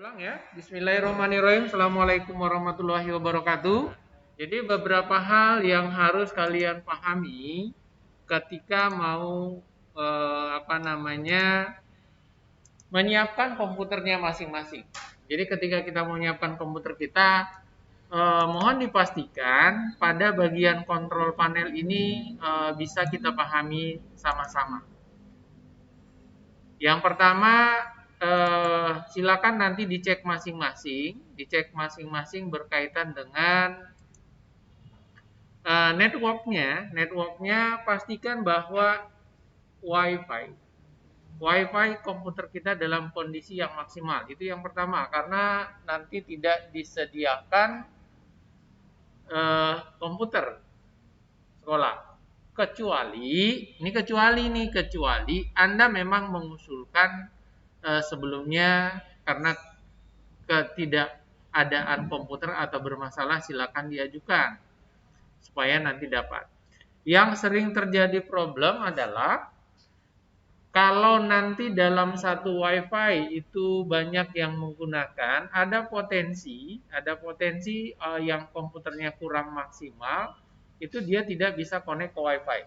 Ulang ya. Bismillahirrahmanirrahim. Assalamualaikum warahmatullahi wabarakatuh. Jadi beberapa hal yang harus kalian pahami ketika mau menyiapkan komputernya masing-masing. Jadi ketika kita mau menyiapkan komputer kita, mohon dipastikan pada bagian kontrol panel ini bisa kita pahami sama-sama. Yang pertama, silakan nanti dicek masing-masing berkaitan dengan networknya pastikan bahwa WiFi komputer kita dalam kondisi yang maksimal. Itu yang pertama, karena nanti tidak disediakan komputer sekolah kecuali Anda memang mengusulkan sebelumnya karena ketidakadaan komputer atau bermasalah, silakan diajukan supaya nanti dapat. Yang sering terjadi problem adalah kalau nanti dalam satu WiFi itu banyak yang menggunakan, ada potensi yang komputernya kurang maksimal, itu dia tidak bisa connect ke WiFi.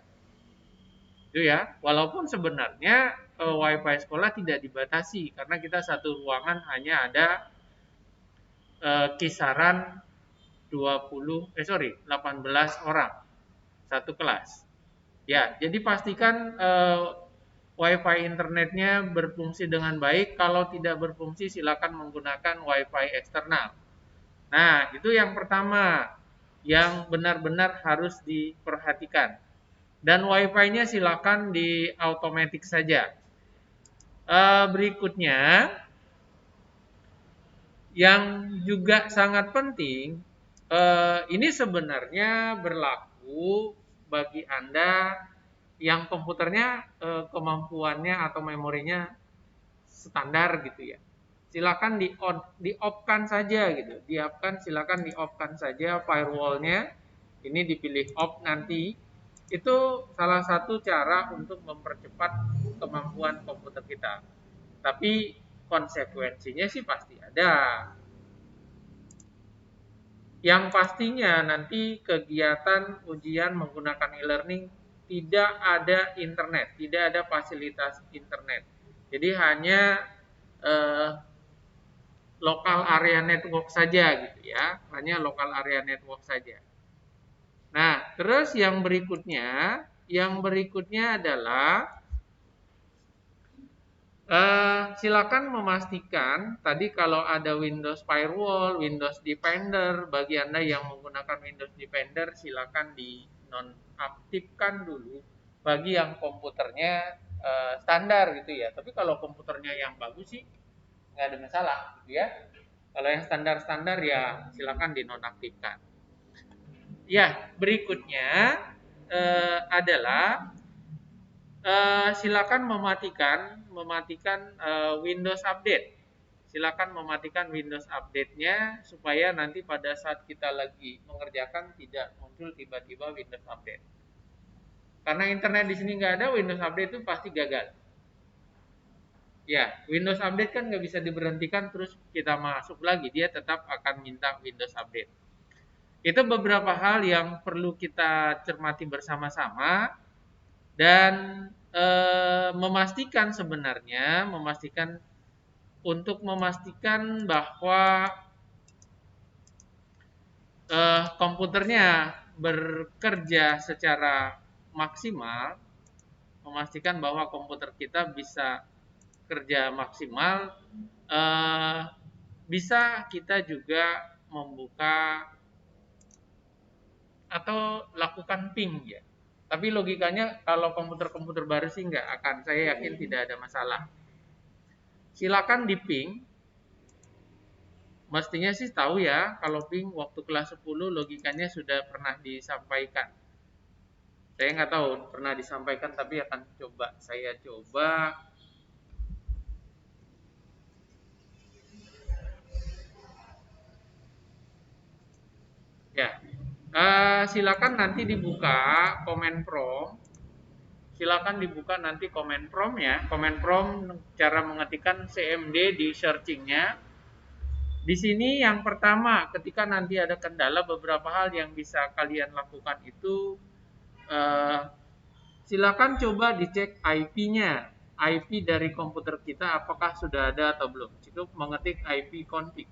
Itu ya, walaupun sebenarnya WiFi sekolah tidak dibatasi karena kita satu ruangan hanya ada kisaran 18 orang satu kelas. Ya, jadi pastikan WiFi internetnya berfungsi dengan baik. Kalau tidak berfungsi, silakan menggunakan WiFi eksternal. Nah, itu yang pertama yang benar-benar harus diperhatikan. Dan WiFi-nya silakan di automatic saja. Berikutnya, yang juga sangat penting, ini sebenarnya berlaku bagi Anda yang komputernya kemampuannya atau memorinya standar gitu ya. Silakan di-off-kan saja gitu. Silakan di-off-kan saja firewall-nya. Ini dipilih off nanti. Itu salah satu cara untuk mempercepat kemampuan komputer kita. Tapi konsekuensinya sih pasti ada. Yang pastinya nanti kegiatan ujian menggunakan e-learning tidak ada internet, tidak ada fasilitas internet. Jadi hanya lokal area network saja gitu ya, hanya lokal area network saja. Nah, terus yang berikutnya adalah silakan memastikan tadi kalau ada Windows Firewall, Windows Defender, bagi Anda yang menggunakan Windows Defender silakan dinonaktifkan dulu bagi yang komputernya standar gitu ya. Tapi kalau komputernya yang bagus sih nggak ada masalah gitu ya. Kalau yang standar-standar ya silakan dinonaktifkan. Ya, berikutnya adalah silakan mematikan Windows Update. Silakan mematikan Windows Update-nya supaya nanti pada saat kita lagi mengerjakan tidak muncul tiba-tiba Windows Update. Karena internet di sini nggak ada, Windows Update itu pasti gagal. Ya, Windows Update kan nggak bisa diberhentikan terus kita masuk lagi, dia tetap akan minta Windows Update. Itu beberapa hal yang perlu kita cermati bersama-sama dan memastikan bahwa komputernya bekerja secara maksimal, memastikan bahwa komputer kita bisa kerja maksimal, bisa kita juga membuka atau lakukan ping ya. Tapi logikanya kalau komputer-komputer baru sih nggak akan, saya yakin tidak ada masalah. Silakan di ping. Mestinya sih tahu ya, kalau ping waktu kelas 10 logikanya sudah pernah disampaikan. Saya nggak tahu pernah disampaikan, tapi akan saya coba. Ya, silakan nanti dibuka comment prompt. Silakan dibuka nanti comment prompt ya. Comment prompt cara mengetikkan CMD di searchingnya. Di sini yang pertama, ketika nanti ada kendala, beberapa hal yang bisa kalian lakukan itu eh, silakan coba dicek IP-nya. IP dari komputer kita apakah sudah ada atau belum. Cukup mengetik IP config.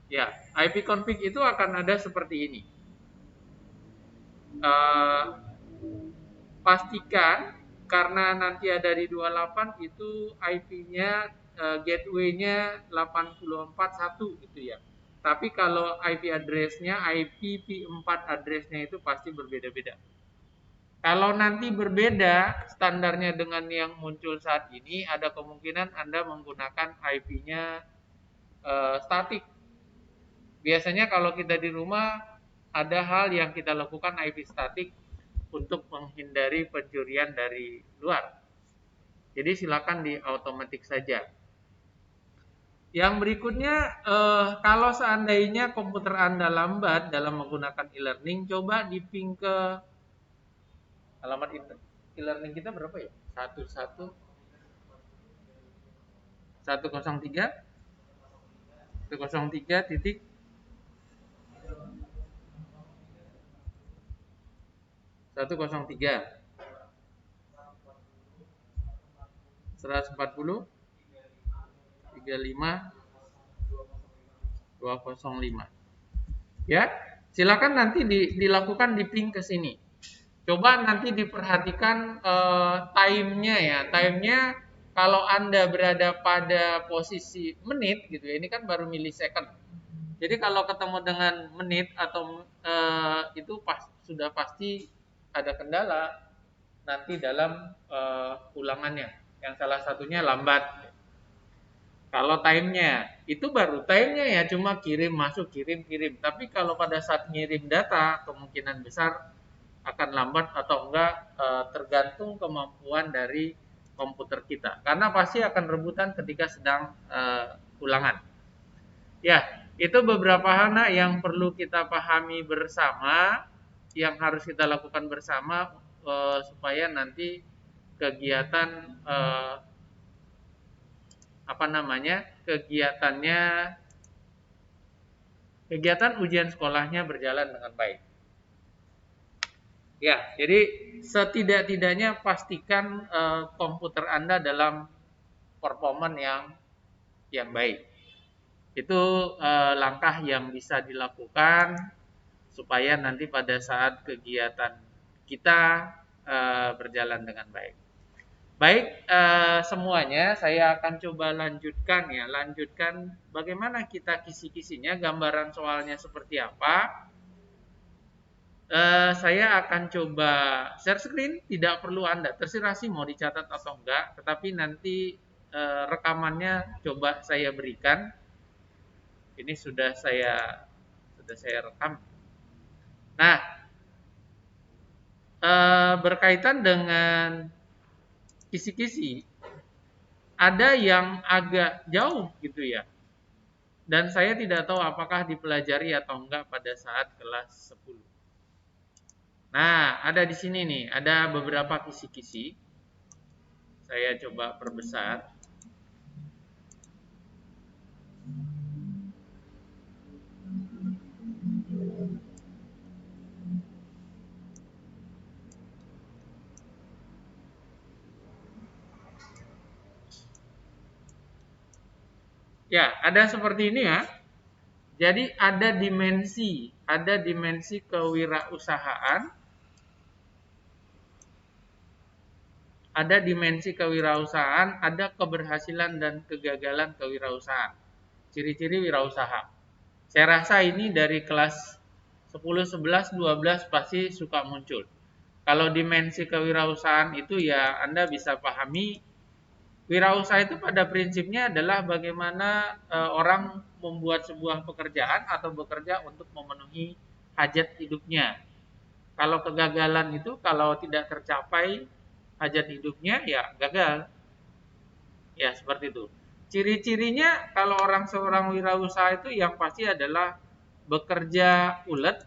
Ya, IP config itu akan ada seperti ini. Eh, pastikan karena nanti ada di 28 itu IP-nya gateway-nya 841 gitu ya. Tapi kalau IP address-nya, IPv4 address-nya itu pasti berbeda-beda. Kalau nanti berbeda standarnya dengan yang muncul saat ini, ada kemungkinan Anda menggunakan IP-nya statik. Biasanya kalau kita di rumah ada hal yang kita lakukan IP statik untuk menghindari pencurian dari luar. Jadi silakan di automatic saja. Yang berikutnya, kalau seandainya komputer Anda lambat dalam menggunakan e-learning, coba di ping ke alamat e-learning kita berapa ya? 103 titik 103 140 35 205. Ya, silakan nanti dilakukan di ping ke sini. Coba nanti diperhatikan time-nya ya. Time-nya kalau Anda berada pada posisi menit gitu ya. Ini kan baru milisecond. Jadi kalau ketemu dengan menit atau itu sudah pasti ada kendala nanti dalam ulangannya. Yang salah satunya lambat. Kalau time-nya itu baru time-nya ya cuma kirim masuk kirim. Tapi kalau pada saat ngirim data kemungkinan besar akan lambat atau enggak tergantung kemampuan dari komputer kita. Karena pasti akan rebutan ketika sedang ulangan. Ya, itu beberapa hal yang perlu kita pahami bersama, yang harus kita lakukan bersama supaya nanti kegiatan kegiatan ujian sekolahnya berjalan dengan baik. Ya, jadi setidak-tidaknya pastikan komputer Anda dalam performan yang baik. Itu langkah yang bisa dilakukan supaya nanti pada saat kegiatan kita berjalan dengan baik. Baik, semuanya saya akan coba lanjutkan bagaimana kita kisi-kisinya, gambaran soalnya seperti apa. Saya akan coba share screen, tidak perlu Anda, terserah sih mau dicatat atau enggak, tetapi nanti rekamannya coba saya berikan. Ini sudah saya rekam. Nah, berkaitan dengan kisi-kisi, ada yang agak jauh gitu ya. Dan saya tidak tahu apakah dipelajari atau enggak pada saat kelas 10. Nah, ada di sini nih, ada beberapa kisi-kisi. Saya coba perbesar. Ya, ada seperti ini ya. Jadi ada dimensi kewirausahaan, ada keberhasilan dan kegagalan kewirausahaan. Ciri-ciri wirausaha. Saya rasa ini dari kelas 10, 11, 12 pasti suka muncul. Kalau dimensi kewirausahaan itu ya Anda bisa pahami, wirausaha itu pada prinsipnya adalah bagaimana orang membuat sebuah pekerjaan atau bekerja untuk memenuhi hajat hidupnya. Kalau kegagalan itu kalau tidak tercapai hajat hidupnya ya gagal. Ya seperti itu. Ciri-cirinya kalau seorang wirausaha itu yang pasti adalah bekerja ulet,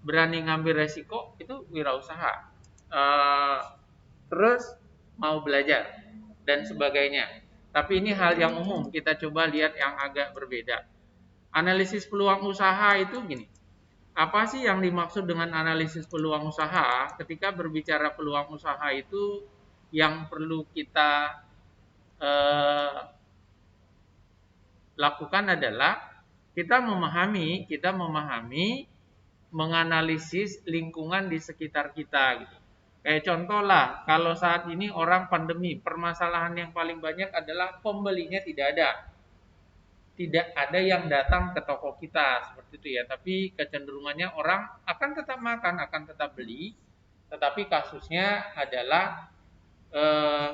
berani ngambil resiko, itu wirausaha. Terus mau belajar dan sebagainya. Tapi ini hal yang umum, kita coba lihat yang agak berbeda. Analisis peluang usaha itu gini. Apa sih yang dimaksud dengan analisis peluang usaha? Ketika berbicara peluang usaha itu yang perlu kita eh, lakukan adalah kita memahami menganalisis lingkungan di sekitar kita gitu. Kayak contoh lah, kalau saat ini orang pandemi, permasalahan yang paling banyak adalah pembelinya tidak ada. Tidak ada yang datang ke toko kita seperti itu ya. Tapi kecenderungannya orang akan tetap makan, akan tetap beli, tetapi kasusnya adalah eh,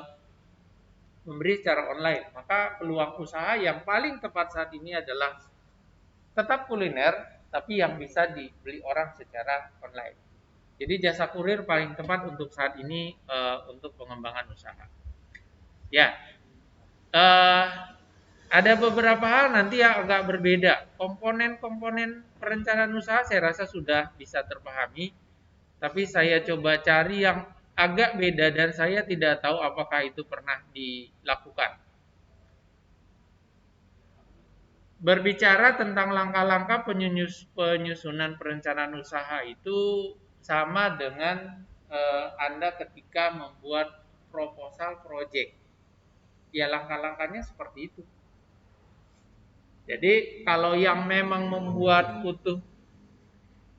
memberi secara online. Maka peluang usaha yang paling tepat saat ini adalah tetap kuliner, tapi yang bisa dibeli orang secara online. Jadi jasa kurir paling tepat untuk saat ini untuk pengembangan usaha. Ya, eh, ada beberapa hal nanti yang agak berbeda. Komponen-komponen perencanaan usaha saya rasa sudah bisa terpahami, tapi saya coba cari yang agak beda dan saya tidak tahu apakah itu pernah dilakukan. Berbicara tentang langkah-langkah penyusunan perencanaan usaha itu sama dengan Anda ketika membuat proposal project. Ya langkah-langkahnya seperti itu. Jadi kalau yang memang membuat utuh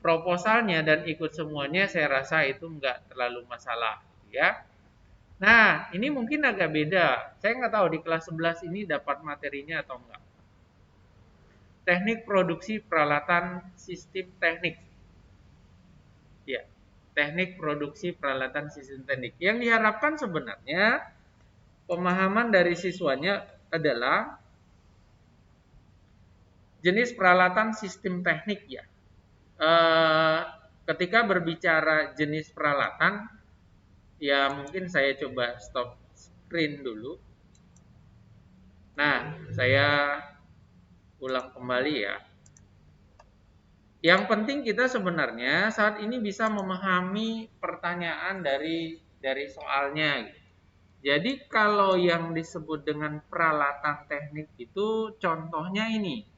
proposalnya dan ikut semuanya, saya rasa itu enggak terlalu masalah, ya. Nah, ini mungkin agak beda. Saya nggak tahu di kelas 11 ini dapat materinya atau enggak. Teknik produksi peralatan sistem teknik. Ya, teknik produksi peralatan sistem teknik. Yang diharapkan sebenarnya pemahaman dari siswanya adalah jenis peralatan sistem teknik ya. Ketika berbicara jenis peralatan, ya mungkin saya coba stop screen dulu. Nah, saya ulang kembali ya. Yang penting kita sebenarnya saat ini bisa memahami pertanyaan dari soalnya. Jadi kalau yang disebut dengan peralatan teknik itu contohnya ini.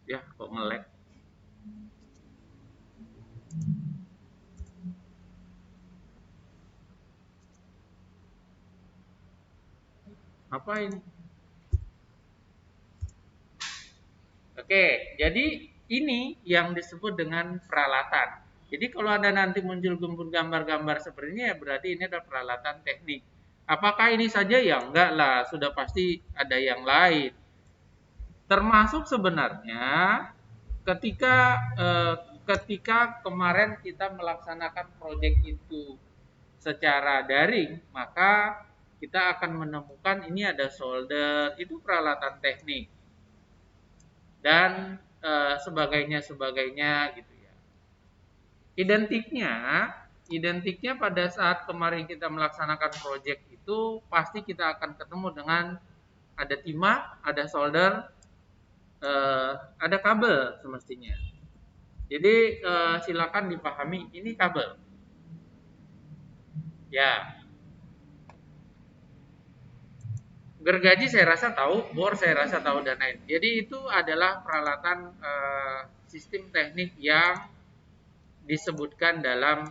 Ya, kok nge-lag? Apa ini? Oke, jadi ini yang disebut dengan peralatan. Jadi kalau ada nanti muncul gambar-gambar seperti ini ya berarti ini adalah peralatan teknik. Apakah ini saja? Ya enggak lah, sudah pasti ada yang lain. Termasuk sebenarnya ketika ketika kemarin kita melaksanakan proyek itu secara daring, maka kita akan menemukan ini ada solder, itu peralatan teknik dan sebagainya gitu ya. Identiknya identiknya pada saat kemarin kita melaksanakan proyek itu pasti kita akan ketemu dengan ada timah, ada solder, ada kabel semestinya. Jadi silakan dipahami ini kabel. Ya, gergaji saya rasa tahu, bor saya rasa tahu dan lain. Jadi itu adalah peralatan sistem teknik yang disebutkan dalam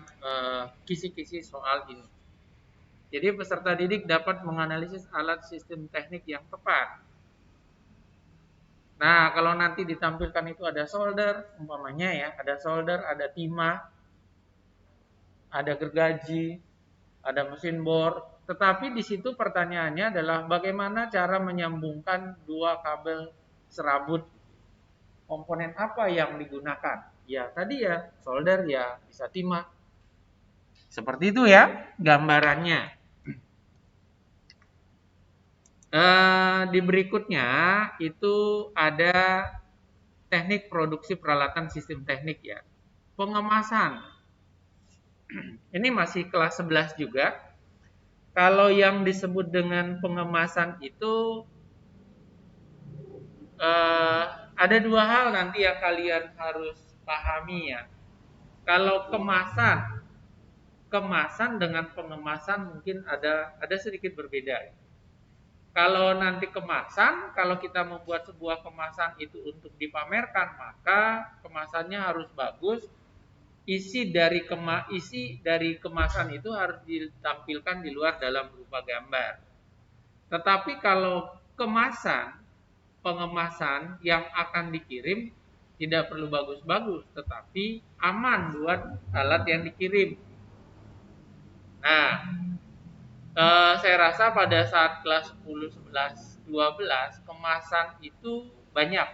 kisi-kisi soal ini. Jadi peserta didik dapat menganalisis alat sistem teknik yang tepat. Nah, kalau nanti ditampilkan itu ada solder, umpamanya ya, ada solder, ada timah, ada gergaji, ada mesin bor. Tetapi di situ pertanyaannya adalah bagaimana cara menyambungkan dua kabel serabut. Komponen apa yang digunakan? Ya tadi ya, solder ya, bisa timah. Seperti itu ya gambarannya. Di berikutnya itu ada teknik produksi peralatan sistem teknik ya. Pengemasan. Ini masih kelas 11 juga. Kalau yang disebut dengan pengemasan itu ada dua hal nanti yang kalian harus pahami ya. Kalau kemasan dengan pengemasan mungkin ada sedikit berbeda. Kalau nanti kemasan, kalau kita membuat sebuah kemasan itu untuk dipamerkan, maka kemasannya harus bagus. Isi dari kemasan itu harus ditampilkan di luar dalam berupa gambar. Tetapi kalau pengemasan yang akan dikirim tidak perlu bagus-bagus, tetapi aman buat alat yang dikirim. Nah, saya rasa pada saat kelas 10, 11, 12 kemasan itu banyak.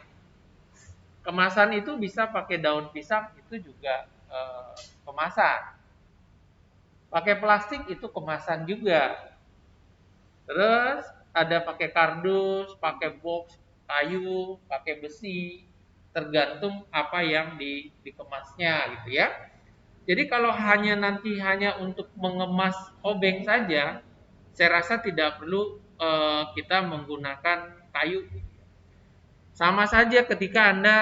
Kemasan itu bisa pakai daun pisang, itu juga kemasan. Pakai plastik itu kemasan juga. Terus ada pakai kardus, pakai box kayu, pakai besi, tergantung apa yang dikemasnya gitu ya. Jadi kalau hanya untuk mengemas obeng saja, saya rasa tidak perlu kita menggunakan kayu. Sama saja ketika Anda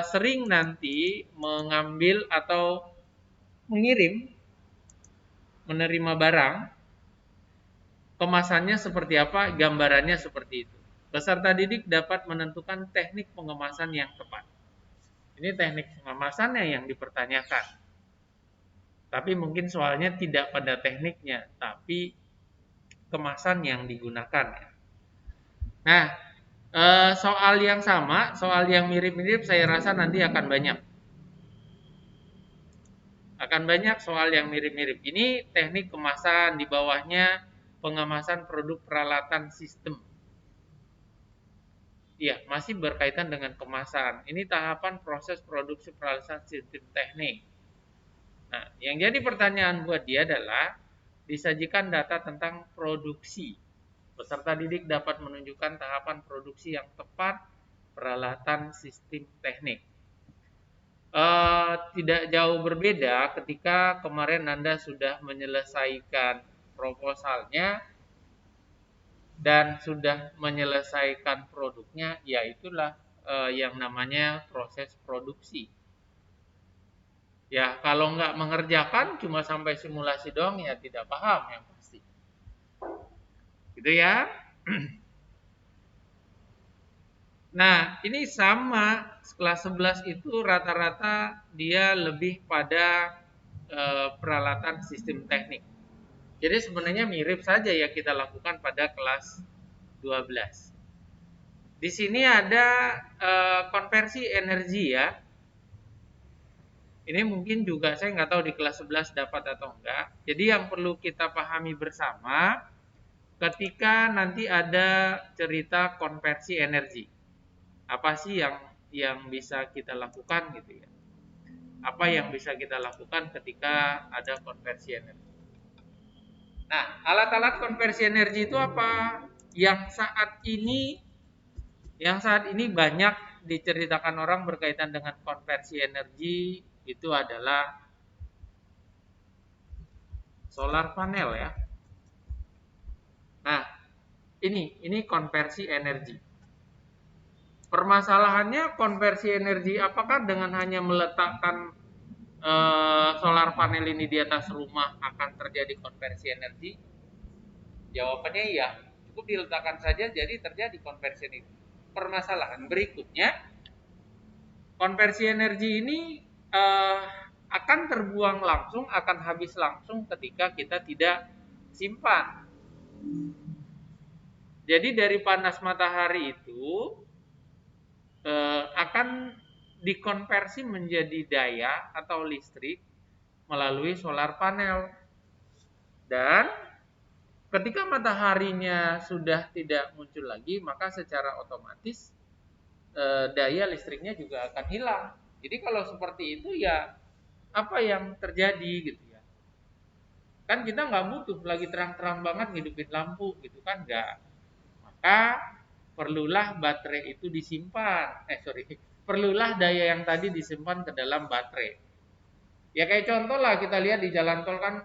sering nanti mengambil atau mengirim, menerima barang, kemasannya seperti apa, gambarannya seperti itu. Peserta didik dapat menentukan teknik pengemasan yang tepat. Ini teknik pengemasannya yang dipertanyakan. Tapi mungkin soalnya tidak pada tekniknya, tapi kemasan yang digunakan. Nah, soal yang sama, soal yang mirip-mirip saya rasa nanti akan banyak. Akan banyak soal yang mirip-mirip. Ini teknik kemasan, di bawahnya pengemasan produk peralatan sistem. Ya, masih berkaitan dengan kemasan. Ini tahapan proses produksi peralatan sistem teknik. Nah, yang jadi pertanyaan buat dia adalah disajikan data tentang produksi. Peserta didik dapat menunjukkan tahapan produksi yang tepat peralatan sistem teknik. Tidak jauh berbeda ketika kemarin Anda sudah menyelesaikan proposalnya dan sudah menyelesaikan produknya, yaitulah yang namanya proses produksi. Ya, kalau nggak mengerjakan cuma sampai simulasi doang ya tidak paham yang pasti. Gitu ya. Nah, ini sama kelas 11 itu rata-rata dia lebih pada peralatan sistem teknik. Jadi sebenarnya mirip saja ya kita lakukan pada kelas 12. Di sini ada konversi energi ya. Ini mungkin juga saya nggak tahu di kelas 11 dapat atau enggak. Jadi yang perlu kita pahami bersama ketika nanti ada cerita konversi energi. Apa sih yang bisa kita lakukan gitu ya? Apa yang bisa kita lakukan ketika ada konversi energi? Nah, alat-alat konversi energi itu apa? Yang saat ini banyak diceritakan orang berkaitan dengan konversi energi itu adalah solar panel ya. Nah, ini konversi energi. Permasalahannya konversi energi apakah dengan hanya meletakkan solar panel ini di atas rumah akan terjadi konversi energi? Jawabannya iya, cukup diletakkan saja jadi terjadi konversi energi. Permasalahan berikutnya, konversi energi ini akan terbuang langsung, akan habis langsung ketika kita tidak simpan. Jadi dari panas matahari itu akan dikonversi menjadi daya atau listrik melalui solar panel. Dan ketika mataharinya sudah tidak muncul lagi, maka secara otomatis daya listriknya juga akan hilang. Jadi kalau seperti itu ya apa yang terjadi gitu ya? Kan kita nggak butuh lagi terang-terang banget ngidupin lampu gitu kan nggak. Maka perlulah baterai itu disimpan. Perlulah daya yang tadi disimpan ke dalam baterai. Ya kayak contoh lah kita lihat di jalan tol kan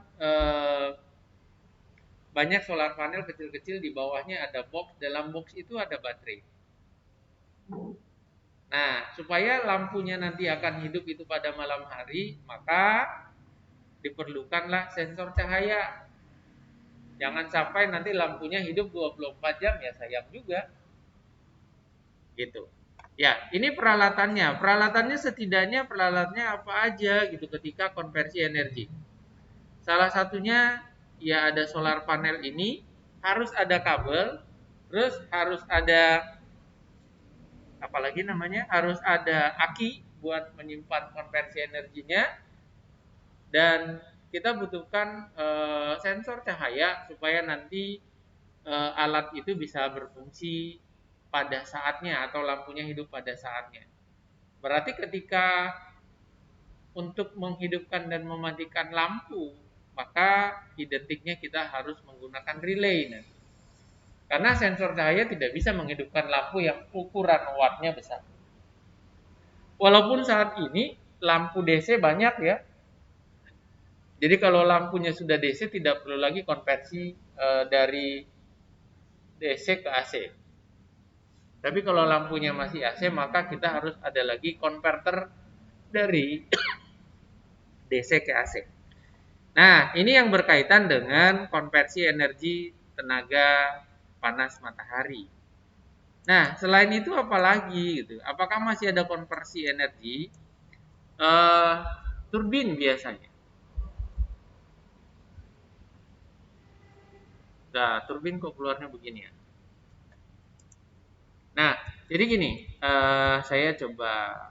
banyak solar panel kecil-kecil, di bawahnya ada box, dalam box itu ada baterai. Nah, supaya lampunya nanti akan hidup itu pada malam hari, maka diperlukanlah sensor cahaya. Jangan sampai nanti lampunya hidup 24 jam, ya sayang juga. Gitu. Ya, ini peralatannya. Peralatannya setidaknya peralatannya apa aja gitu ketika konversi energi. Salah satunya ya ada solar panel ini, harus ada kabel, terus harus ada apalagi namanya, harus ada aki buat menyimpan konversi energinya, dan kita butuhkan sensor cahaya supaya nanti alat itu bisa berfungsi pada saatnya atau lampunya hidup pada saatnya. Berarti ketika untuk menghidupkan dan mematikan lampu, maka identiknya kita harus menggunakan relay nanti. Karena sensor cahaya tidak bisa menghidupkan lampu yang ukuran wattnya besar. Walaupun saat ini lampu DC banyak ya. Jadi kalau lampunya sudah DC tidak perlu lagi konversi dari DC ke AC. Tapi kalau lampunya masih AC, maka kita harus ada lagi konverter dari DC ke AC. Nah, ini yang berkaitan dengan konversi energi tenaga panas matahari. Nah, selain itu apa lagi gitu? Apakah masih ada konversi energi? Turbin biasanya. Nah, turbin kok keluarnya begini ya? Nah, jadi gini, saya coba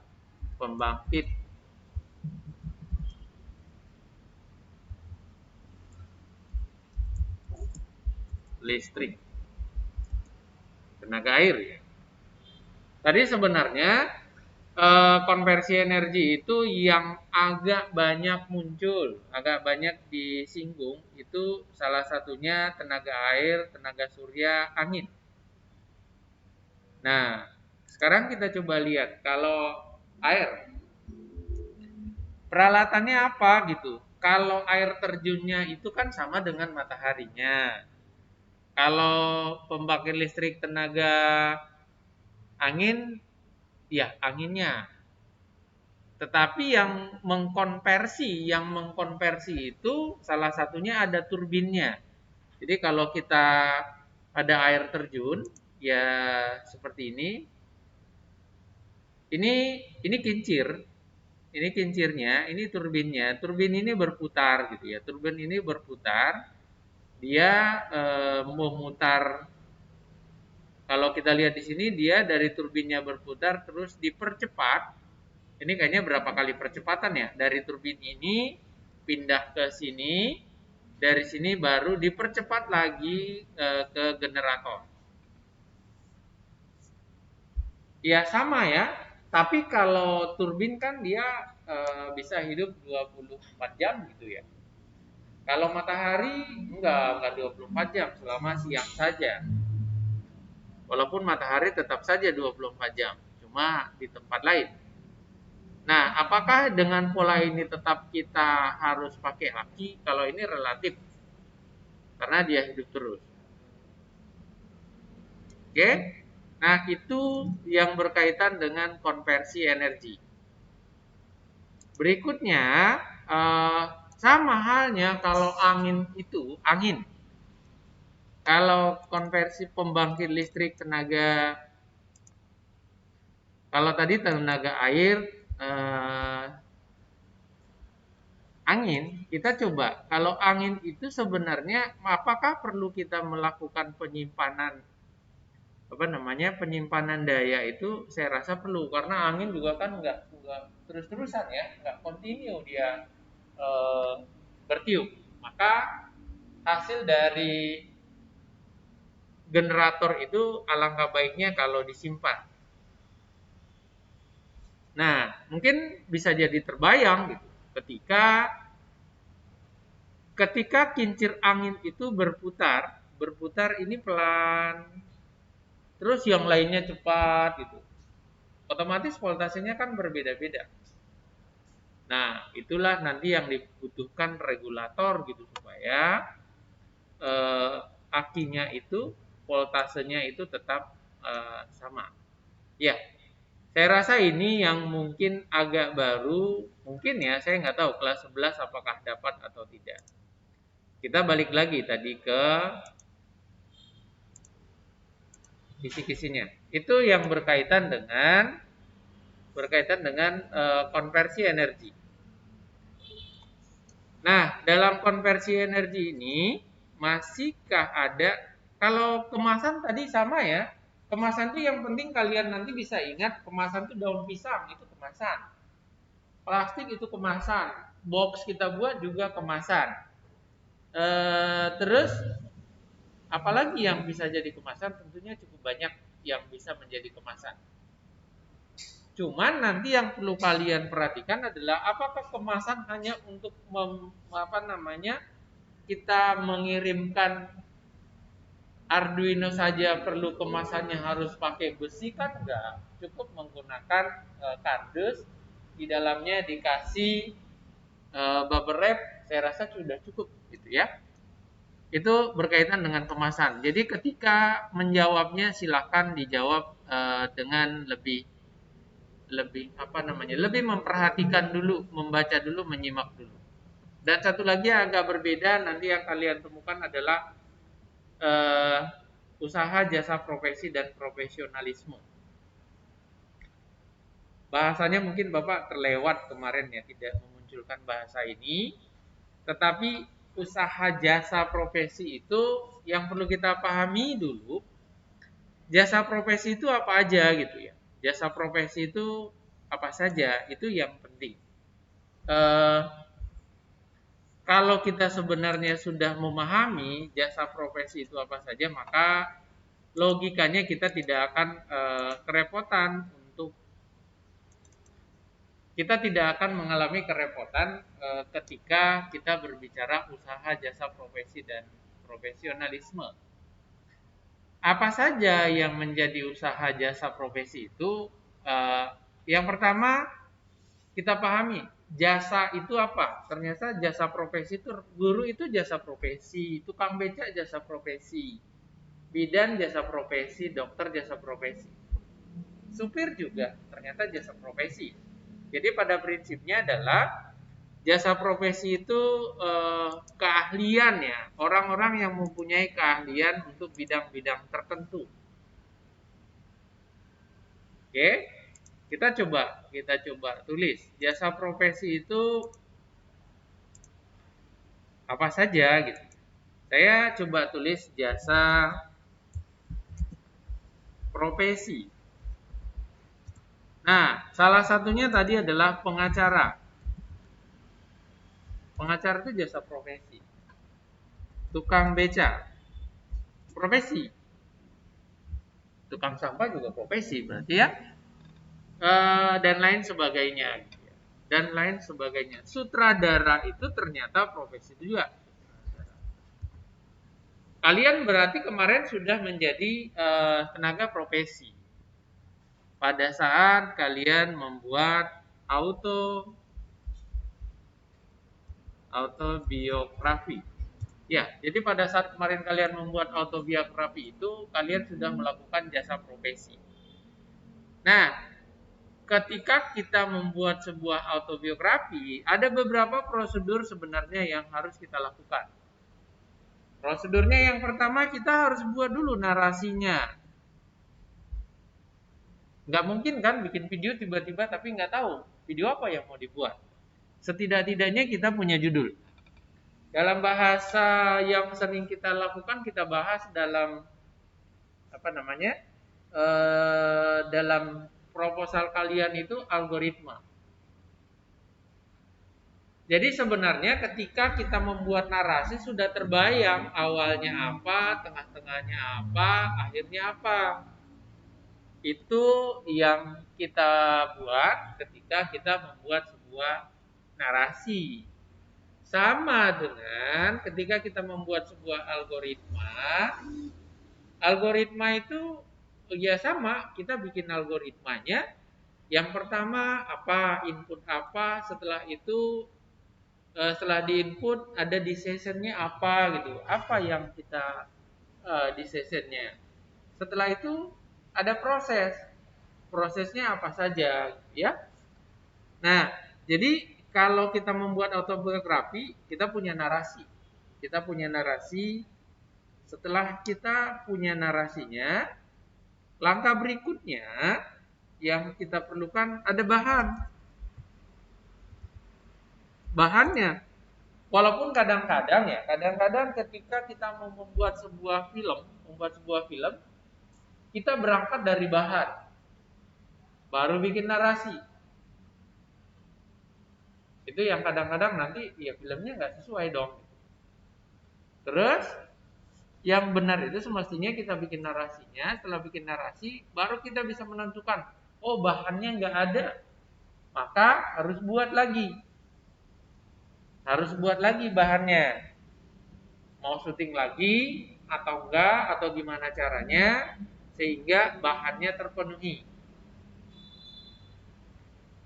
pembangkit listrik tenaga air ya. Tadi sebenarnya konversi energi itu yang agak banyak muncul, agak banyak disinggung, itu salah satunya tenaga air, tenaga surya, angin. Nah, sekarang kita coba lihat kalau air, peralatannya apa gitu. Kalau air terjunnya itu kan sama dengan mataharinya. Kalau pembangkit listrik tenaga angin, ya anginnya. Tetapi yang mengkonversi itu salah satunya ada turbinnya. Jadi kalau kita ada air terjun, ya seperti ini. Ini kincir, ini kincirnya, ini turbinnya. Turbin ini berputar gitu ya. Turbin ini berputar, dia memutar. Kalau kita lihat di sini, dia dari turbinnya berputar terus dipercepat. Ini kayaknya berapa kali percepatan ya? Dari turbin ini pindah ke sini, dari sini baru dipercepat lagi ke generator. Ya sama ya, tapi kalau turbin kan dia bisa hidup 24 jam gitu ya. Kalau matahari enggak 24 jam, selama siang saja. Walaupun matahari tetap saja 24 jam, cuma di tempat lain. Nah, apakah dengan pola ini tetap kita harus pakai aki? Kalau ini relatif, karena dia hidup terus. Oke? Nah, itu yang berkaitan dengan konversi energi. Berikutnya, sama halnya kalau angin. Kalau konversi pembangkit listrik tenaga, kalau tadi tenaga air, angin, kita coba. Kalau angin itu sebenarnya apakah perlu kita melakukan penyimpanan daya itu, saya rasa perlu, karena angin juga kan nggak terus-terusan ya, nggak kontinu dia bertiup. Maka hasil dari generator itu alangkah baiknya kalau disimpan. Nah, mungkin bisa jadi terbayang gitu, ketika kincir angin itu berputar ini pelan, terus yang lainnya cepat gitu. Otomatis voltasenya kan berbeda-beda. Nah, itulah nanti yang dibutuhkan regulator gitu supaya akinya itu voltasenya itu tetap sama. Ya. Saya rasa ini yang mungkin agak baru, mungkin ya, saya nggak tahu kelas 11 apakah dapat atau tidak. Kita balik lagi tadi ke kisi-kisinya. Itu yang berkaitan dengan konversi energi. Nah, dalam konversi energi ini masihkah ada, kalau kemasan tadi sama ya. Kemasan itu yang penting kalian nanti bisa ingat, kemasan itu daun pisang itu kemasan. Plastik itu kemasan. Box kita buat juga kemasan. Terus apalagi yang bisa jadi kemasan, tentunya cukup banyak yang bisa menjadi kemasan. Cuman nanti yang perlu kalian perhatikan adalah apakah kemasan hanya untuk kita mengirimkan Arduino saja perlu kemasannya harus pakai besi kan enggak, cukup menggunakan kardus, di dalamnya dikasih bubble wrap, saya rasa sudah cukup gitu ya. Itu berkaitan dengan kemasan. Jadi ketika menjawabnya silakan dijawab dengan lebih memperhatikan dulu, membaca dulu, menyimak dulu. Dan satu lagi yang agak berbeda nanti yang kalian temukan adalah uh, usaha jasa profesi dan profesionalisme. Bahasanya mungkin Bapak terlewat kemarin ya, tidak memunculkan bahasa ini. Tetapi usaha jasa profesi itu yang perlu kita pahami dulu. Jasa profesi itu apa aja gitu ya. Jasa profesi itu apa saja, itu yang penting. Eh, Kalau kita sebenarnya sudah memahami jasa profesi itu apa saja, maka logikanya kita tidak akan kerepotan untuk kita tidak akan mengalami kerepotan ketika kita berbicara usaha jasa profesi dan profesionalisme. Apa saja yang menjadi usaha jasa profesi itu? Yang pertama kita pahami jasa itu apa. Ternyata jasa profesi itu, guru itu jasa profesi, tukang becak jasa profesi, bidan jasa profesi, dokter jasa profesi, supir juga ternyata jasa profesi. Jadi pada prinsipnya adalah jasa profesi itu keahlian ya, orang-orang yang mempunyai keahlian untuk bidang-bidang tertentu. Oke, kita coba tulis jasa profesi itu apa saja gitu. Saya coba tulis jasa profesi. Nah, salah satunya tadi adalah pengacara. Pengacara itu jasa profesi. Tukang beca, profesi. Tukang sampah juga profesi berarti ya. Dan lain sebagainya. Dan lain sebagainya. Sutradara itu ternyata profesi juga. Kalian berarti kemarin sudah menjadi tenaga profesi. Pada saat kalian membuat autobiografi. Ya, jadi pada saat kemarin kalian membuat autobiografi itu, kalian sudah melakukan jasa profesi. Nah, ketika kita membuat sebuah autobiografi, ada beberapa prosedur sebenarnya yang harus kita lakukan. Prosedurnya yang pertama kita harus buat dulu narasinya. Nggak mungkin kan bikin video tiba-tiba tapi nggak tahu video apa yang mau dibuat. Setidak-tidaknya kita punya judul. Dalam bahasa yang sering kita lakukan, kita bahas dalam dalam proposal kalian itu algoritma. Jadi sebenarnya ketika kita membuat narasi sudah terbayang awalnya apa, tengah-tengahnya apa, akhirnya apa. Itu yang kita buat ketika kita membuat sebuah narasi. Sama dengan ketika kita membuat sebuah algoritma, algoritma itu ya sama, kita bikin algoritmanya. Yang pertama apa, input apa, setelah itu setelah diinput ada decisionnya apa gitu, apa yang kita decisionnya. Setelah itu ada proses. prosesnya apa saja, ya. Nah, jadi kalau kita membuat autobiografi, kita punya narasi. Kita punya narasi. Setelah kita punya narasinya, langkah berikutnya yang kita perlukan ada bahan. Bahannya, walaupun kadang-kadang ya, kadang-kadang ketika kita mau membuat sebuah film, kita berangkat dari bahan, baru bikin narasi. Itu yang kadang-kadang nanti ya filmnya nggak sesuai dong. Terus yang benar itu semestinya kita bikin narasinya. Setelah bikin narasi, baru kita bisa menentukan, oh bahannya nggak ada, maka harus buat lagi. Harus buat lagi bahannya. Mau syuting lagi atau enggak, atau gimana caranya sehingga bahannya terpenuhi.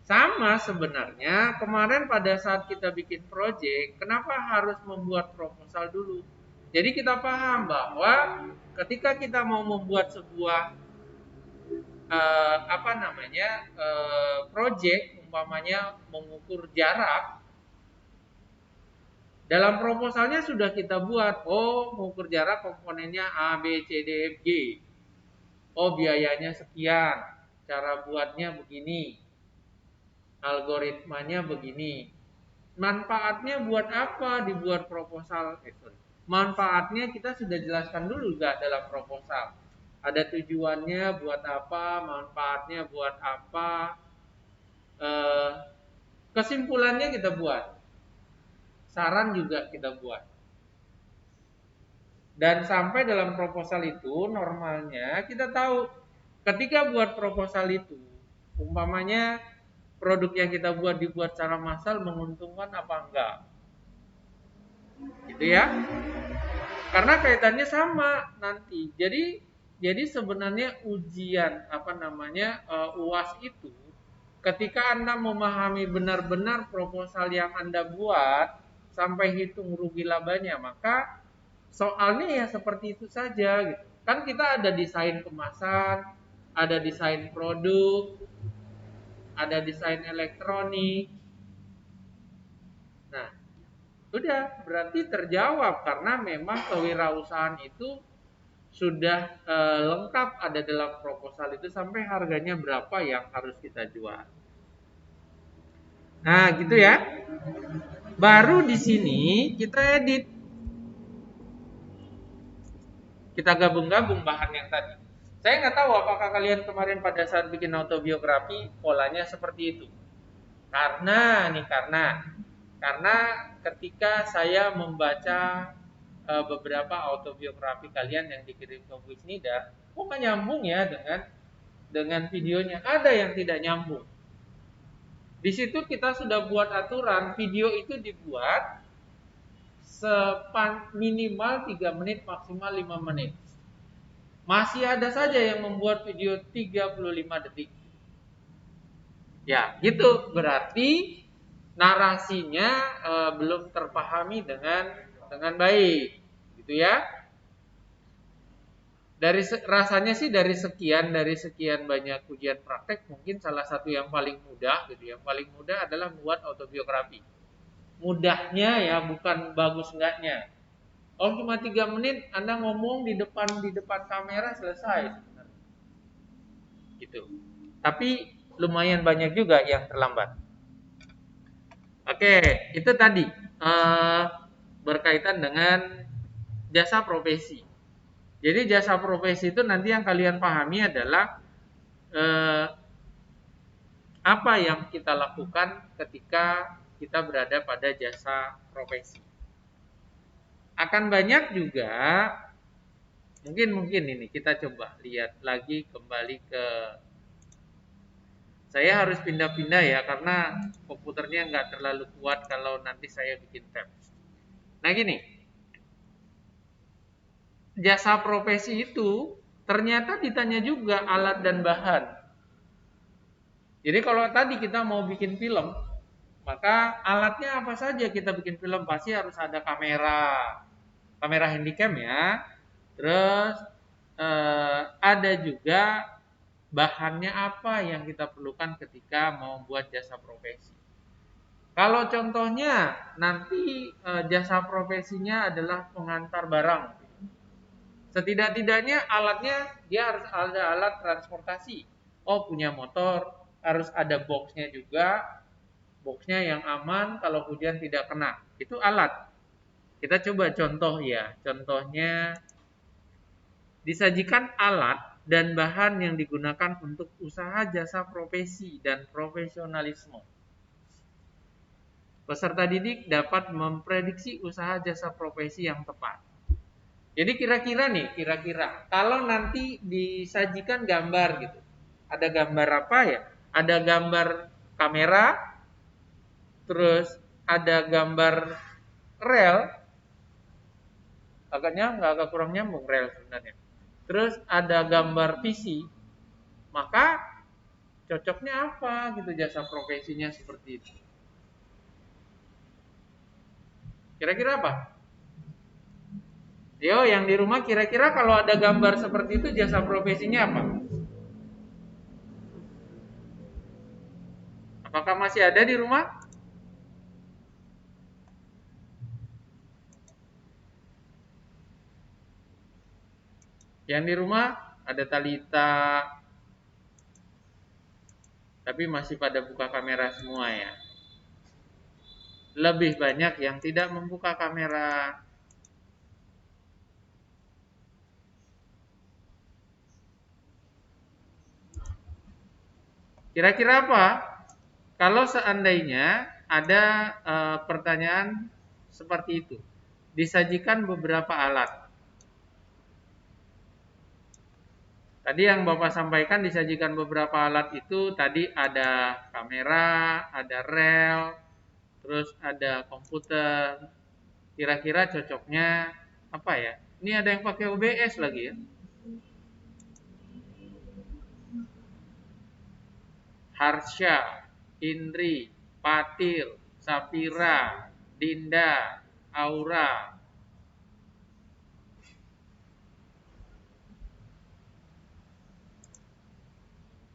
Sama sebenarnya kemarin pada saat kita bikin project, kenapa harus membuat proposal dulu? Jadi kita paham bahwa ketika kita mau membuat sebuah project, umpamanya mengukur jarak, dalam proposalnya sudah kita buat, oh mengukur jarak komponennya A, B, C, D, F, G. Oh biayanya sekian, cara buatnya begini, algoritmanya begini. Manfaatnya buat apa dibuat proposal? Manfaatnya kita sudah jelaskan dulu juga dalam proposal. Ada tujuannya buat apa, manfaatnya buat apa, kesimpulannya kita buat, saran juga kita buat. Dan sampai dalam proposal itu normalnya kita tahu ketika buat proposal itu, umpamanya produk yang kita buat dibuat secara massal menguntungkan apa enggak, gitu ya. Karena kaitannya sama nanti. Jadi sebenarnya ujian UAS itu ketika Anda memahami benar-benar proposal yang Anda buat sampai hitung rugi labanya, maka soalnya ya seperti itu saja gitu. Kan kita ada desain kemasan, ada desain produk, ada desain elektronik. Nah, udah berarti terjawab karena memang kewirausahaan itu sudah lengkap ada dalam proposal itu sampai harganya berapa yang harus kita jual. Nah, gitu ya. Baru di sini kita edit. Kita gabung-gabung bahan yang tadi. Saya nggak tahu apakah kalian kemarin pada saat bikin autobiografi polanya seperti itu. Karena ketika saya membaca beberapa autobiografi kalian yang dikirim ke Wisnida, kok nggak nyambung ya dengan videonya. Ada yang tidak nyambung. Di situ kita sudah buat aturan video itu dibuat minimal 3 menit, maksimal 5 menit. Masih ada saja yang membuat video 35 detik. Ya, gitu. Berarti narasinya belum terpahami dengan baik, gitu ya. Rasanya sih dari sekian banyak ujian praktek, mungkin salah satu yang paling mudah gitu. Yang paling mudah adalah membuat autobiografi. Mudahnya ya, bukan bagus enggaknya. Oh cuma 3 menit Anda ngomong di depan kamera selesai sebenarnya. Gitu. Tapi lumayan banyak juga yang terlambat. Oke, itu tadi berkaitan dengan jasa profesi. Jadi jasa profesi itu nanti yang kalian pahami adalah apa yang kita lakukan ketika kita berada pada jasa profesi. Akan banyak juga, mungkin ini kita coba lihat lagi kembali ke, saya harus pindah-pindah ya karena komputernya nggak terlalu kuat kalau nanti saya bikin tab. Nah gini, jasa profesi itu ternyata ditanya juga alat dan bahan. Jadi kalau tadi kita mau bikin film, maka alatnya apa saja kita bikin film, pasti harus ada kamera handycam ya. Terus ada juga bahannya apa yang kita perlukan ketika mau buat jasa profesi. Kalau contohnya nanti jasa profesinya adalah pengantar barang, setidak-tidaknya alatnya dia harus ada alat transportasi. Oh, punya motor, harus ada boxnya juga, boxnya yang aman kalau hujan tidak kena. Itu alat. Kita coba contoh ya. Contohnya disajikan alat dan bahan yang digunakan untuk usaha jasa profesi dan profesionalisme. Peserta didik dapat memprediksi usaha jasa profesi yang tepat. Jadi kira-kira kalau nanti disajikan gambar gitu. Ada gambar apa ya? Ada gambar kamera, terus ada gambar rel, agak kurang nyambung rel sebenarnya. Terus ada gambar PC, maka cocoknya apa gitu jasa profesinya seperti itu. Kira-kira apa? Yo, yang di rumah kira-kira kalau ada gambar seperti itu jasa profesinya apa? Apakah masih ada di rumah? Yang di rumah ada Talita, tapi masih pada buka kamera semua ya. Lebih banyak yang tidak membuka kamera. Kira-kira apa? Kalau seandainya ada pertanyaan seperti itu, disajikan beberapa alat. Tadi yang Bapak sampaikan disajikan beberapa alat itu tadi ada kamera, ada rel, terus ada komputer. Kira-kira cocoknya apa ya? Ini ada yang pakai OBS lagi ya. Harsha, Indri, Patil, Sapira, Dinda, Aura.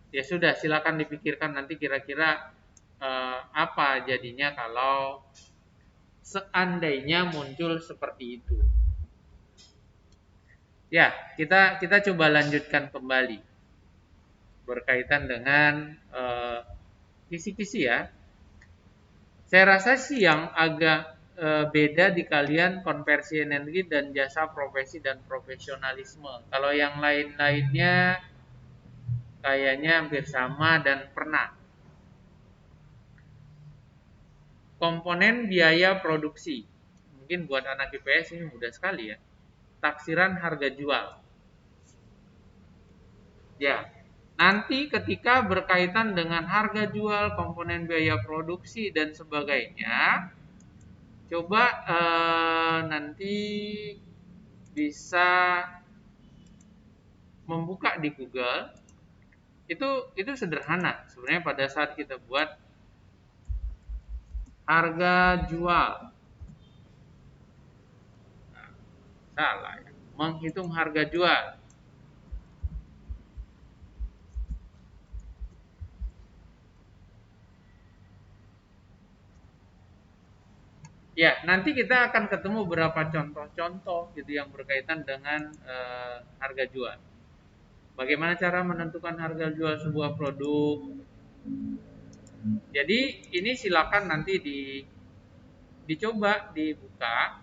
Ya sudah, silakan dipikirkan nanti kira-kira apa jadinya kalau seandainya muncul seperti itu. Ya, kita coba lanjutkan kembali berkaitan dengan kisi-kisi ya. Saya rasa sih yang agak beda di kalian konversi energi dan jasa profesi dan profesionalisme. Kalau yang lain-lainnya kayaknya hampir sama dan pernah. Komponen biaya produksi. Mungkin buat anak IPS ini mudah sekali ya. Taksiran harga jual. Ya, nanti ketika berkaitan dengan harga jual, komponen biaya produksi dan sebagainya, coba nanti bisa membuka di Google. Itu sederhana sebenarnya pada saat kita buat harga jual. Nah, salah ya. Menghitung harga jual. Ya, nanti kita akan ketemu beberapa contoh-contoh gitu yang berkaitan dengan harga jual. Bagaimana cara menentukan harga jual sebuah produk. Jadi ini silakan nanti dicoba dibuka.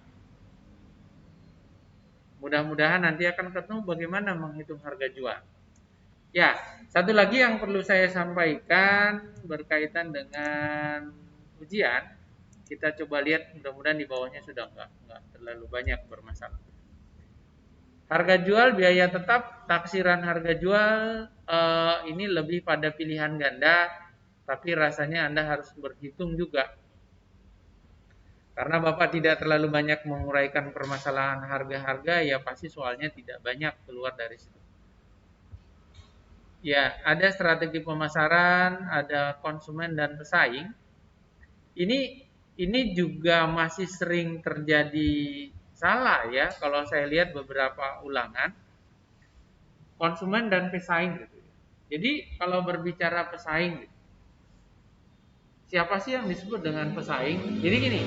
Mudah-mudahan nanti akan ketemu bagaimana menghitung harga jual. Ya, satu lagi yang perlu saya sampaikan berkaitan dengan ujian. Kita coba lihat, mudah-mudahan di bawahnya sudah enggak terlalu banyak bermasalah. Harga jual, biaya tetap, taksiran harga jual ini lebih pada pilihan ganda, tapi rasanya Anda harus berhitung juga. Karena Bapak tidak terlalu banyak menguraikan permasalahan harga-harga, ya pasti soalnya tidak banyak keluar dari situ. Ya, ada strategi pemasaran, ada konsumen dan pesaing. Ini juga masih sering terjadi salah ya, kalau saya lihat beberapa ulangan konsumen dan pesaing gitu. Jadi kalau berbicara pesaing, siapa sih yang disebut dengan pesaing? Jadi gini,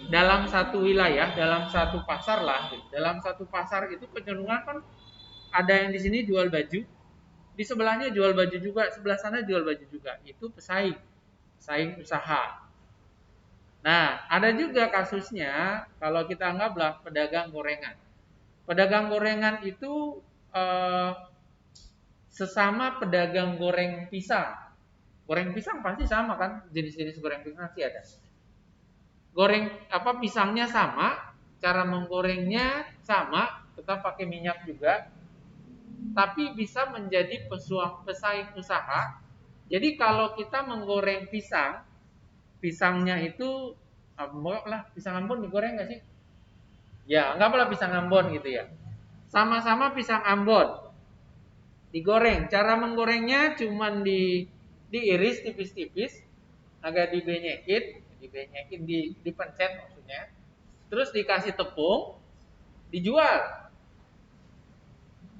dalam satu wilayah, dalam satu pasar lah, gitu. Dalam satu pasar itu kecenderungan kan ada yang di sini jual baju, di sebelahnya jual baju juga, sebelah sana jual baju juga. Itu pesaing, pesaing usaha. Nah, ada juga kasusnya kalau kita anggaplah pedagang gorengan. Pedagang gorengan itu eh, sesama pedagang goreng pisang. Goreng pisang pasti sama kan? Jenis-jenis goreng pisang pasti ada. Goreng apa pisangnya sama, cara menggorengnya sama, tetap pakai minyak juga, tapi bisa menjadi pesaing usaha. Jadi kalau kita menggoreng pisang, pisangnya itu lah pisang Ambon digoreng nggak sih? Ya, anggaplah pisang Ambon gitu ya. Sama-sama pisang Ambon digoreng. Cara menggorengnya cuman diiris tipis-tipis, agak dibenyekin, dipencet maksudnya. Terus dikasih tepung, dijual.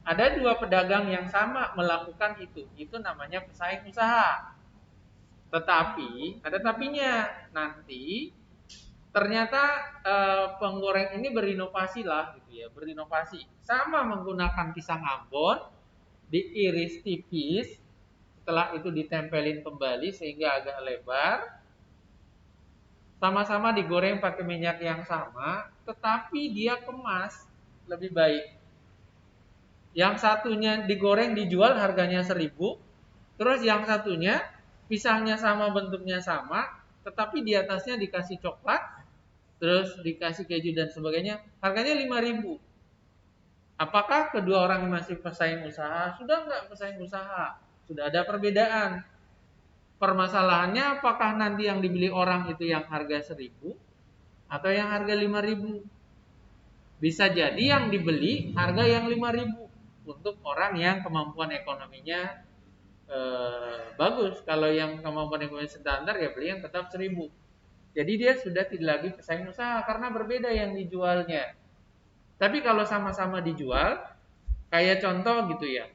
Ada dua pedagang yang sama melakukan itu. Itu namanya pesaing usaha. Tetapi ada tapinya. Nanti ternyata penggoreng ini berinovasi lah gitu ya, berinovasi. Sama menggunakan pisang Ambon, diiris tipis, setelah itu ditempelin kembali sehingga agak lebar. Sama-sama digoreng pakai minyak yang sama, tetapi dia kemas lebih baik. Yang satunya digoreng dijual harganya 1.000, terus yang satunya pisangnya sama bentuknya sama, tetapi di atasnya dikasih coklat, terus dikasih keju dan sebagainya, harganya 5.000. Apakah kedua orang masih pesaing usaha? Sudah enggak pesaing usaha, sudah ada perbedaan. Permasalahannya apakah nanti yang dibeli orang itu yang harga 1.000 atau yang harga 5.000? Bisa jadi yang dibeli harga yang 5.000 untuk orang yang kemampuan ekonominya bagus. Kalau yang kemampuan ekonomi standar ya beli yang tetap 1.000. Jadi dia sudah tidak lagi pesaing usaha karena berbeda yang dijualnya. Tapi kalau sama-sama dijual, kayak contoh gitu ya,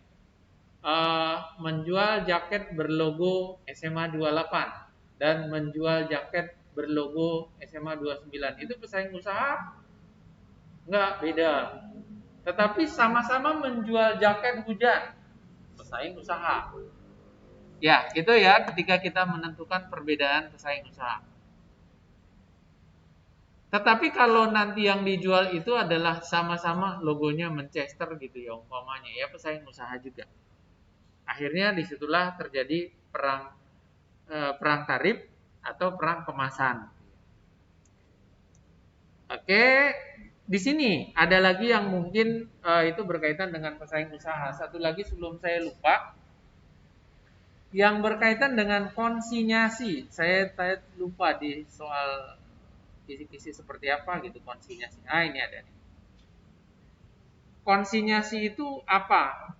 menjual jaket berlogo SMA 28 dan menjual jaket berlogo SMA 29, itu pesaing usaha? Enggak, beda. Tetapi sama-sama menjual jaket hujan, pesaing usaha. Ya, itu ya ketika kita menentukan perbedaan pesaing usaha. Tetapi kalau nanti yang dijual itu adalah sama-sama logonya Manchester gitu ya umpamanya, ya pesaing usaha juga. Akhirnya disitulah terjadi perang tarif atau perang kemasan. Oke, di sini ada lagi yang mungkin itu berkaitan dengan pesaing usaha. Satu lagi sebelum saya lupa, yang berkaitan dengan konsinyasi. Saya lupa di soal kisi-kisi seperti apa gitu konsinyasi. Ah, ini ada nih. Konsinyasi itu apa?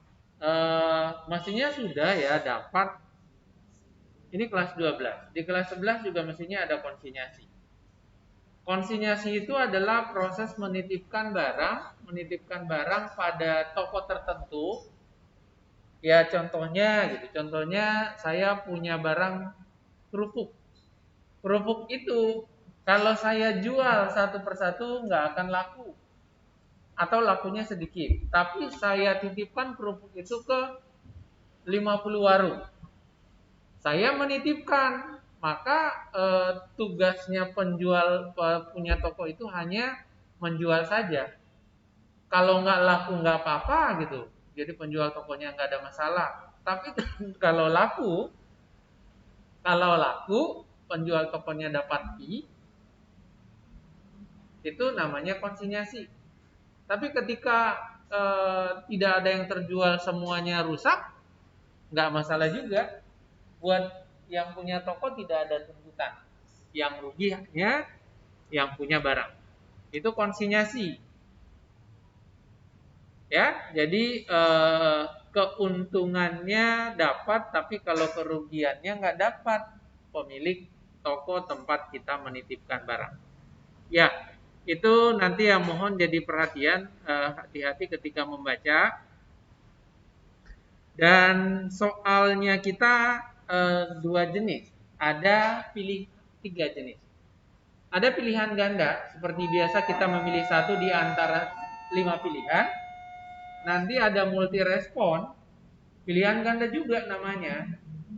Mestinya sudah ya dapat, ini kelas 12. Di kelas 11 juga mestinya ada konsinyasi. Konsinyasi itu adalah proses menitipkan barang pada toko tertentu. Ya contohnya gitu. Contohnya saya punya barang kerupuk. Kerupuk itu kalau saya jual satu persatu nggak akan laku atau lakunya sedikit. Tapi saya titipkan kerupuk itu ke 50 warung. Saya menitipkan, maka tugasnya penjual punya toko itu hanya menjual saja. Kalau nggak laku nggak apa-apa gitu. Jadi penjual tokonya nggak ada masalah. Tapi kalau laku penjual tokonya dapat fee, itu namanya konsinyasi. Tapi ketika tidak ada yang terjual semuanya rusak, nggak masalah juga. Buat yang punya toko tidak ada tuntutan. Yang rugi hanya yang punya barang. Itu konsinyasi. Ya, jadi keuntungannya dapat, tapi kalau kerugiannya nggak dapat pemilik toko tempat kita menitipkan barang. Ya, itu nanti yang mohon jadi perhatian, hati-hati ketika membaca. Dan soalnya kita dua jenis. Ada pilih tiga jenis. Ada pilihan ganda, seperti biasa kita memilih satu di antara 5 pilihan. Nanti ada multi respon, pilihan ganda juga namanya.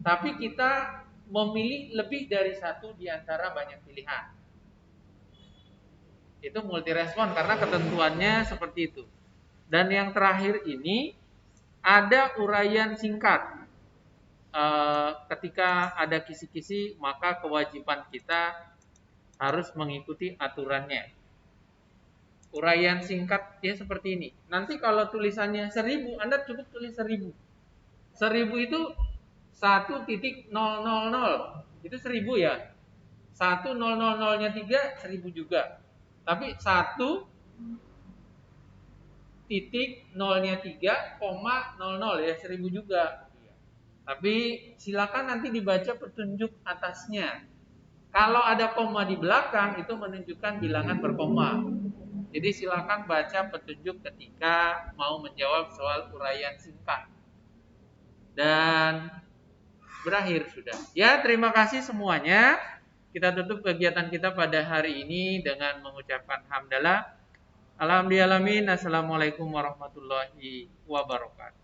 Tapi kita memilih lebih dari satu di antara banyak pilihan. Itu multi respon karena ketentuannya seperti itu. Dan yang terakhir ini ada uraian singkat. Ketika ada kisi-kisi maka kewajiban kita harus mengikuti aturannya. Uraian singkat ya seperti ini. Nanti kalau tulisannya 1000, Anda cukup tulis 1000. 1000 itu 1.000, itu 1000 ya. 1.000-nya 3, 1000 juga. Tapi 1.0-nya 3,00 ya 1000 juga. Tapi silakan nanti dibaca petunjuk atasnya. Kalau ada koma di belakang itu menunjukkan bilangan berkoma. Jadi silakan baca petunjuk ketika mau menjawab soal uraian singkat. Dan berakhir sudah. Ya, terima kasih semuanya. Kita tutup kegiatan kita pada hari ini dengan mengucapkan hamdalah. Alhamdulillahirabbil alamin. Assalamualaikum warahmatullahi wabarakatuh.